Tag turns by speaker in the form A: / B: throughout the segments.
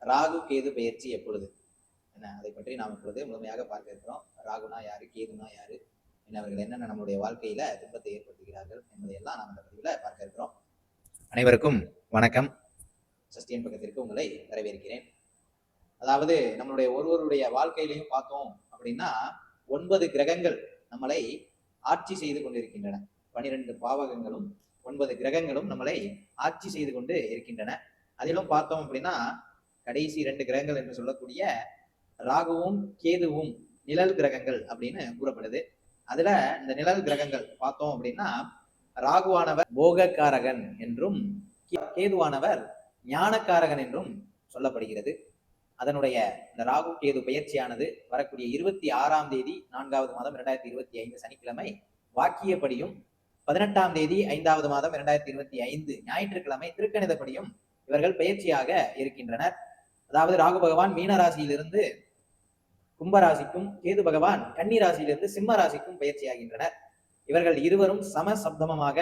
A: ராகு கேது பெயர்ச்சி எப்பொழுது என்ன, அதை பற்றி நாம் இப்பொழுது முழுமையாக பார்க்க இருக்கிறோம். ராகுனா யாரு, கேதுனா யாரு, அவர்கள் என்னென்ன நம்முடைய வாழ்க்கையில துன்பத்தை ஏற்படுத்துகிறார்கள் என்பதையெல்லாம் நாம் இந்த பதிவில் பார்க்க இருக்கிறோம். அனைவருக்கும் வணக்கம். சஷ்டியின் பக்கத்திற்கு உங்களை வரவேற்கிறேன். அதாவது நம்மளுடைய ஒருவருடைய வாழ்க்கையிலையும் பார்த்தோம் அப்படின்னா 9 கிரகங்கள் நம்மளை ஆட்சி செய்து கொண்டிருக்கின்றன. 12 பாவகங்களும் 9 கிரகங்களும் நம்மளை ஆட்சி செய்து கொண்டு இருக்கின்றன. அதிலும் பார்த்தோம் அப்படின்னா கடைசி 2 கிரகங்கள் என்று சொல்லக்கூடிய ராகுவும் கேதுவும் நிழல் கிரகங்கள் அப்படின்னு கூறப்படுது. அதுல இந்த நிழல் கிரகங்கள் பார்த்தோம் அப்படின்னா ராகுவானவர் போகக்காரகன் என்றும் கேதுவானவர் ஞானக்காரகன் என்றும் சொல்லப்படுகிறது. அதனுடைய இந்த ராகு கேது பயிற்சியானது வரக்கூடிய 26ஆம் தேதி 4வது மாதம் 2025 சனிக்கிழமை வாக்கியப்படியும் 18ஆம் தேதி 5வது மாதம் 2025 ஞாயிற்றுக்கிழமை திருக்கணிதப்படியும் இவர்கள் பயிற்சியாக இருக்கின்றனர். அதாவது ராகு பகவான் மீன ராசியிலிருந்து கும்பராசிக்கும், கேது பகவான் கன்னி ராசியிலிருந்து சிம்ம ராசிக்கும் பயிற்சியாகின்றனர். இவர்கள் இருவரும் சமசப்தமமாக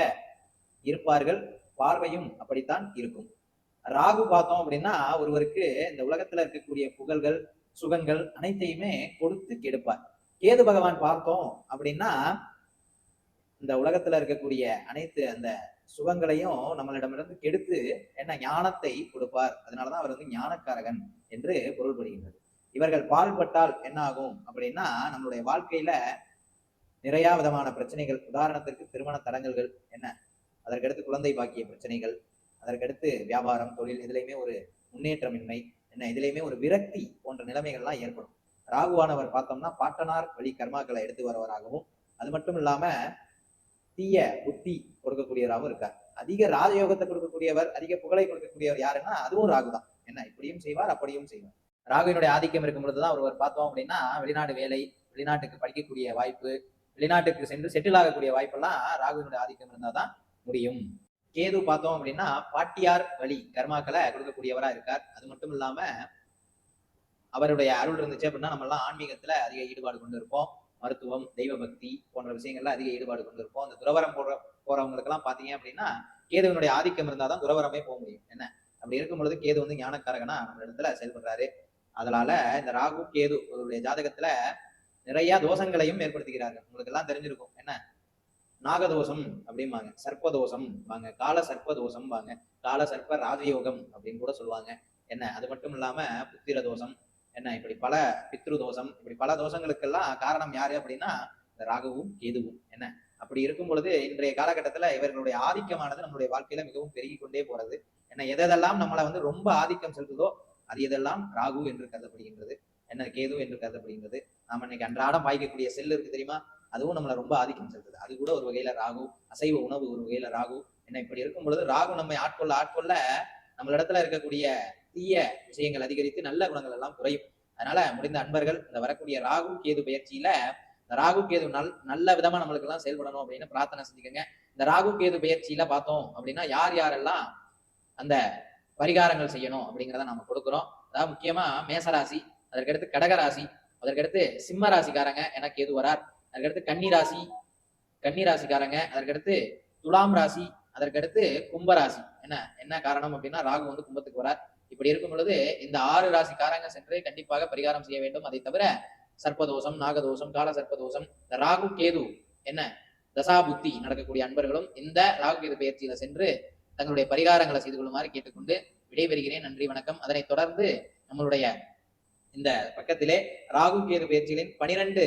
A: இருப்பார்கள். பார்வையும் அப்படித்தான் இருக்கும். ராகு பார்த்தோம் அப்படின்னா ஒருவருக்கு இந்த உலகத்துல இருக்கக்கூடிய புகழ்கள் சுகங்கள் அனைத்தையுமே கொடுத்து கெடுப்பார். கேது பகவான் பார்த்தோம் அப்படின்னா இந்த உலகத்துல இருக்கக்கூடிய அனைத்து அந்த சுகங்களையும் நம்மளிடமிருந்து கெடுத்து என்ன ஞானத்தை கொடுப்பார். அதனாலதான் அவர் ஞானக்காரகன் என்று பொருள்படுகின்றது. இவர்கள் பால்பட்டால் என்ன ஆகும் அப்படின்னா நம்மளுடைய வாழ்க்கையில நிறைய விதமான பிரச்சனைகள், உதாரணத்திற்கு திருமண தடங்கல்கள் என்ன, அதற்கடுத்து குழந்தை பாக்கிய பிரச்சனைகள், அதற்கடுத்து வியாபாரம் தொழில் இதுலையுமே ஒரு முன்னேற்றமின்மை என்ன, இதுலையுமே ஒரு விரக்தி போன்ற நிலைமைகள்லாம் ஏற்படும். ராகுவானவர் பார்த்தோம்னா பாட்டனார் வழி கர்மாக்களை எடுத்து வருவராகவும், அது மட்டும் இல்லாம தீய புத்தி கொடுக்கக்கூடியவராகவும் இருக்கார். அதிக ராஜயோகத்தை கொடுக்கக்கூடியவர், அதிக புகழை கொடுக்கக்கூடியவர் யாருன்னா அதுவும் ராகு தான். என்ன இப்படியும் செய்வார் அப்படியும் செய்வார். ராகுவினுடைய ஆதிக்கம் இருக்கும் பொழுதுதான் ஒருவர் பார்த்தோம் அப்படின்னா வெளிநாடு வேலை, வெளிநாட்டுக்கு படிக்கக்கூடிய வாய்ப்பு, வெளிநாட்டுக்கு சென்று செட்டில் ஆகக்கூடிய வாய்ப்பெல்லாம் ராகுவினுடைய ஆதிக்கம் இருந்தாதான் முடியும். கேது பார்த்தோம் அப்படின்னா பாட்டியார் வழி கர்மாக்களை கொடுக்கக்கூடியவரா இருக்கார். அது மட்டும் இல்லாம அவருடைய அருள் இருந்துச்சு அப்படின்னா நம்ம எல்லாம் ஆன்மீகத்துல அதிக ஈடுபாடு கொண்டு இருப்போம். மருத்துவம், தெய்வ பக்தி போன்ற விஷயங்கள்ல அதிக ஈடுபாடு கொண்டு இருப்போம். அந்த துறவரம் போறவங்களுக்கு எல்லாம் பாத்தீங்க அப்படின்னா கேதுவினுடைய ஆதிக்கம் இருந்தாதான் துறவரமே போக முடியும். என்ன அப்படி இருக்கும் பொழுது கேது ஞானக்காரகனா நம்ம இடத்துல செயல்படுறாரு. அதனால இந்த ராகு கேது அவருடைய ஜாதகத்துல நிறைய தோஷங்களையும் ஏற்படுத்துகிறார்கள். உங்களுக்கு எல்லாம் தெரிஞ்சிருக்கும். என்ன நாகதோஷம் அப்படிம்பாங்க, சர்ப்பதோஷம் வாங்க, கால சர்ப்ப தோஷம் வாங்க, கால சர்ப்ப ராஜயோகம் அப்படின்னு கூட சொல்லுவாங்க. என்ன அது மட்டும் இல்லாம புத்திர தோஷம் என்ன, இப்படி பல பித்ரு தோஷம், இப்படி பல தோஷங்களுக்கெல்லாம் காரணம் யாரு அப்படின்னா இந்த ராகுவும் கேதுவும். என்ன அப்படி இருக்கும் பொழுது இன்றைய காலகட்டத்துல இவர்களுடைய ஆதிக்கமானது நம்மளுடைய வாழ்க்கையில மிகவும் பெருகி கொண்டே போறது. என்ன எதெல்லாம் நம்மளை ரொம்ப ஆதிக்கம் செலுத்துதோ அது எதெல்லாம் ராகு என்று கருதப்படுகின்றது, என்ன கேது என்று கருதப்படுகின்றது. நாம இன்னைக்கு அன்றாடம் பாய்க்கக்கூடிய செல் இருக்கு தெரியுமா, அதுவும் நம்மளை ரொம்ப ஆதிக்கம் செலுத்துது. அது கூட ஒரு வகையில ராகு. அசைவ உணவு ஒரு வகையில ராகு. என்ன இப்படி இருக்கும் பொழுது ராகு நம்மை ஆட்கொள்ள நம்மளிடத்துல இருக்கக்கூடிய தீய விஷயங்கள் அதிகரித்து நல்ல குணங்கள் எல்லாம் குறையும். அதனால முடிந்த அன்பர்கள் இந்த வரக்கூடிய ராகு கேது பயிற்சியில இந்த ராகு கேது நல்ல விதமா நம்மளுக்கு எல்லாம் செயல்படணும் அப்படின்னு பிரார்த்தனை செஞ்சுக்கோங்க. இந்த ராகு கேது பயிற்சியில பார்த்தோம் அப்படின்னா யார் யாரெல்லாம் அந்த பரிகாரங்கள் செய்யணும் அப்படிங்கிறத நாம கொடுக்குறோம். அதாவது முக்கியமா மேசராசி, அதற்கடுத்து கடகராசி, அதற்கடுத்து சிம்ம ராசிக்காரங்க என கேது வரார். அதற்கடுத்து கன்னி ராசிக்காரங்க, அதற்கடுத்து துலாம் ராசி, அதற்கடுத்து கும்பராசி. என்ன காரணம் அப்படின்னா ராகு கும்பத்துக்கு வரார். இப்படி இருக்கும் பொழுது இந்த 6 ராசிக்காரங்க சென்று கண்டிப்பாக பரிகாரம் செய்ய வேண்டும். அதை தவிர சர்ப்பதோஷம், நாகதோஷம், கால சர்ப்பதோஷம், இந்த ராகு கேது என்ன தசா புத்தி நடக்கக்கூடிய அன்பர்களும் இந்த ராகு கேது பயிற்சியில சென்று தங்களுடைய பரிகாரங்களை செய்து கொள்ளுமாறு கேட்டுக்கொண்டு விடைபெறுகிறேன். நன்றி, வணக்கம். அதனைத் தொடர்ந்து நம்மளுடைய இந்த பக்கத்திலே ராகு கேது பயிற்சிகளின் 12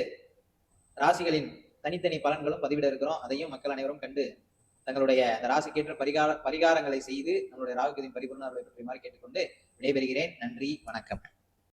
A: ராசிகளின் தனித்தனி பலன்களும் பதிவிட இருக்கிறோம். அதையும் மக்கள் அனைவரும் கண்டு தங்களுடைய அந்த ராசிக்கேற்ற பரிகாரங்களை செய்து நம்மளுடைய ராகு கேதின் பரிபூர்ண அருளை பெறுமாறு கேட்டுக்கொண்டு விடைபெறுகிறேன். நன்றி, வணக்கம்.